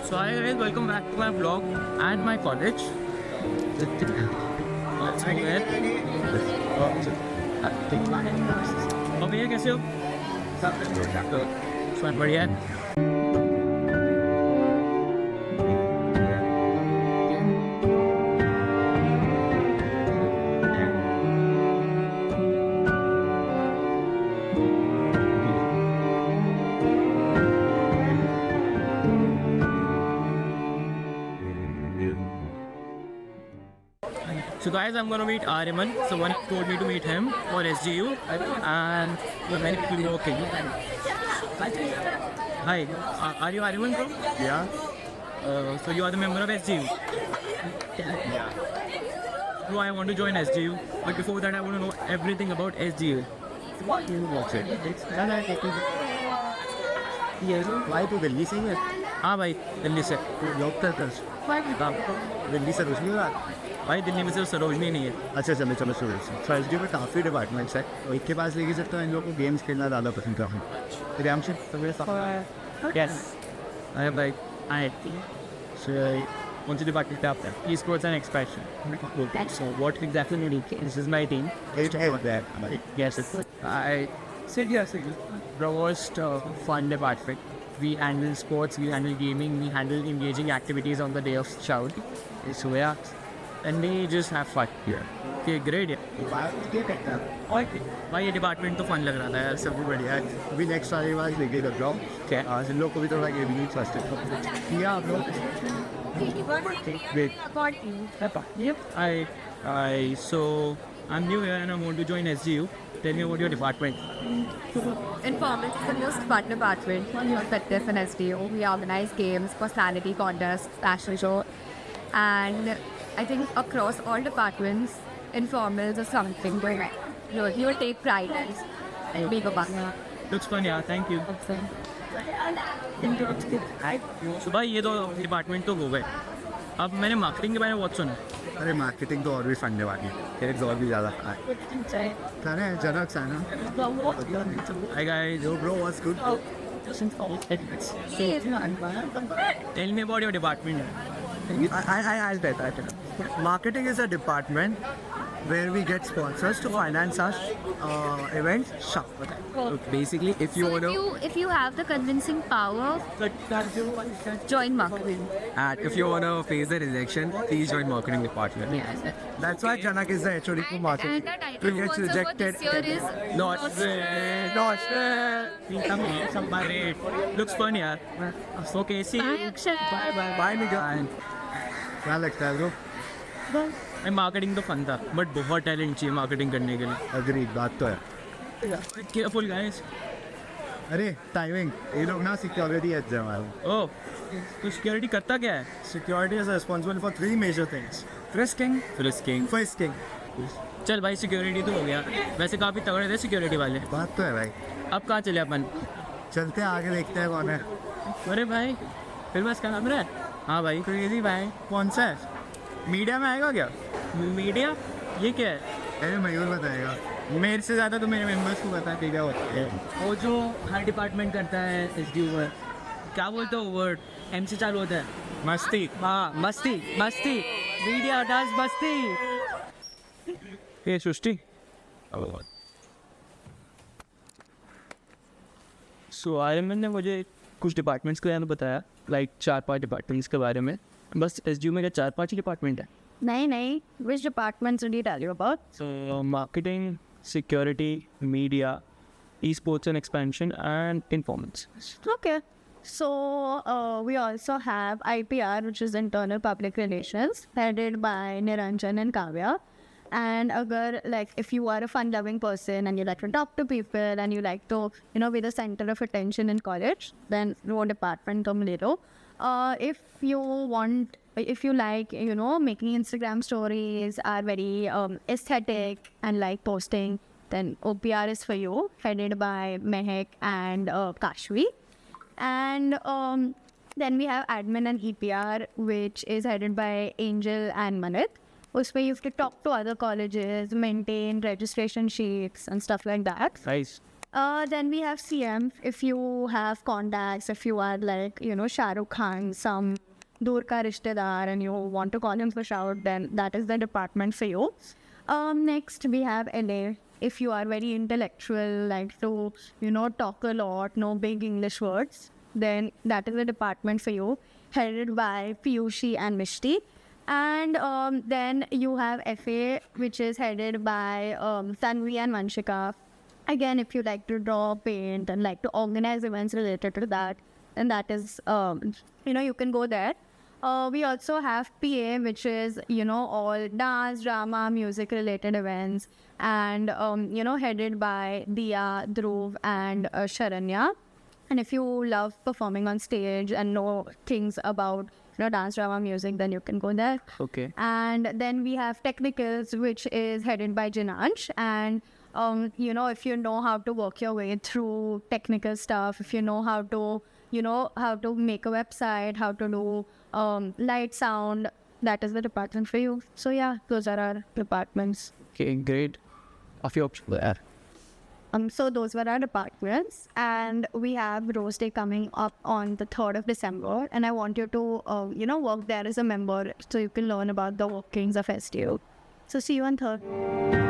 So hi guys, welcome back to my vlog and my college. Let's go ahead. और भैया कैसे हो? सब बढ़िया है। So guys, I'm gonna meet Ariman. Someone told me to meet him for SGU, and many people know okay. Hi, are you Ariman bro? Yeah. So you are the member of SGU. Yeah. So I want to join SGU, but before that I want to know everything about SGU. What you watch it? Yes. Why to Delhi से ही है? हाँ भाई, दिल्ली से। Job करता है। दिल्ली से रोशनी हो भाई दिल्ली में सिर्फ सरोजनी नहीं है। अच्छा चलो चलो शुरू से। फर्स्ट डे में काफ़ी डिपार्टमेंट्स है और एक के पास लेके चलता हूँ इन लोगों को गेम्स खेलना ज़्यादा पसंद करता हूँ। रियाम से मेरे साथ। Yes. अरे भाई, आए। So कौन सी डिपार्टमेंट पे आप हैं? E-sports and expansion. So what exactly do you do? This is my team. Yes. I said yes. The most fun department. We handle sports, we handle gaming, we handle engaging activities on the day of Shout. So yeah, and we just have fun here. Okay, great. भाई ये department तो fun लग रहा था यार, सब भी बढ़िया है। अभी नेक्स्ट वाली बात लेके लग रहा हूँ। क्या? आज इन लोग को भी थोड़ा गेमिंग की फर्स्ट किया आप लोग। So I'm new here and I want to join SGU. Tell me about your department. Informal is the most fun department. We are fitness and SDO. We organize games, personality contests, fashion show, and I think across all departments, informals is something where you will take pride in being a partner. Looks fun, yeah. Thank you. So भाई ये दो department तो हो गए। अब मैंने marketing के बारे में बहुत सुना। अरे मार्केटिंग तो और भी फंडे वाली है, और भी ज़्यादा है। जनक है ना? Hi guys. Yo bro, what's good? Tell me about your department. I'll tell you. Marketing is a department where we get sponsors to finance our events. Basically, if you want to, If you have the convincing power, join marketing. and if you want to face the rejection, please join marketing department. Yes. That's why Janak is the HOD for And marketing. the He title gets sponsor for rejected. this year is Not fair. Not fair. Some great. Looks fun, यार. Okay, see Bye, you. Akshay. Bye, Miguel. क्या लगता है bro? Marketing तो fun था, but बहुत talent चाहिए marketing करने के लिए। अग्री, बात तो है। Careful guys. अरे टाइमिंग, ये लोग ना सिक्योरिटी है हमारे। ओह, तो सिक्योरिटी करता क्या है? Security is responsible for three major things: frisking. frisking. चल भाई सिक्योरिटी तो हो गया। वैसे काफ़ी तगड़े थे सिक्योरिटी वाले। बात तो है भाई। अब कहाँ चले अपन? चलते हैं आगे, देखते हैं कौन है। अरे भाई, फिर बस क्या नाम है? हाँ भाई, क्रेजी भाई। कौन सा है? मीडिया में आएगा क्या? मीडिया? ये क्या है? अरे मयूर बताएगा। मेरे से ज़्यादा तो मेरे मेंबर्स को पता है क्या होता है। वो जो हर डिपार्टमेंट करता है SDU में, क्या बोलते हो वर्ड? M से चालू होता है। मस्ती। हाँ, मस्ती। मीडिया डज मस्ती। ये सृष्टि। सो आर्यमन ने मुझे कुछ डिपार्टमेंट्स के बारे में बताया, लाइक 4-5 डिपार्टमेंट्स के बारे में। बस SDU में क्या 4-5 ही डिपार्टमेंट है? नहीं. Which departments did he tell you about? So marketing, security, media, esports and expansion, and informants. Okay. So we also have IPR, which is Internal Public Relations, headed by Niranjan and Kavya. And if you are a fun-loving person and you like to talk to people and you like to, be the center of attention in college, then वो department तुम ले लो. If you like, making Instagram stories, are very aesthetic and like posting, then OPR is for you, headed by Mehak and Kashvi. And then we have admin and EPR, which is headed by Angel and Manit. Usme you have to talk to other colleges, maintain registration sheets and stuff like that. Nice. Then we have CM. If you have contacts, if you are like, Shah Rukh Khan, some dur ka rishtedar, and you want to call him for shout, then that is the department for you. Next, we have LA. If you are very intellectual, like to, talk a lot, know big English words, then that is the department for you, headed by Piyushi and Mishti. And then you have FA, which is headed by Tanvi and Vanshika. Again, if you like to draw, paint, and like to organize events related to that, then that is, you can go there. We also have PA, which is, all dance, drama, music related events, and, headed by Diya, Dhruv, and Sharanya. And if you love performing on stage and know things about, dance, drama, music, then you can go there. Okay. And then we have technicals, which is headed by Jinansh. And, if you know how to work your way through technical stuff, if you know how to, how to make a website, how to do light, sound, that is the department for you. So yeah, those are our departments. Okay, great. Of your option there. So those were our departments, and we have Rose Day coming up on the 3rd of December, and I want you to, work there as a member so you can learn about the workings of STU. So see you on 3rd.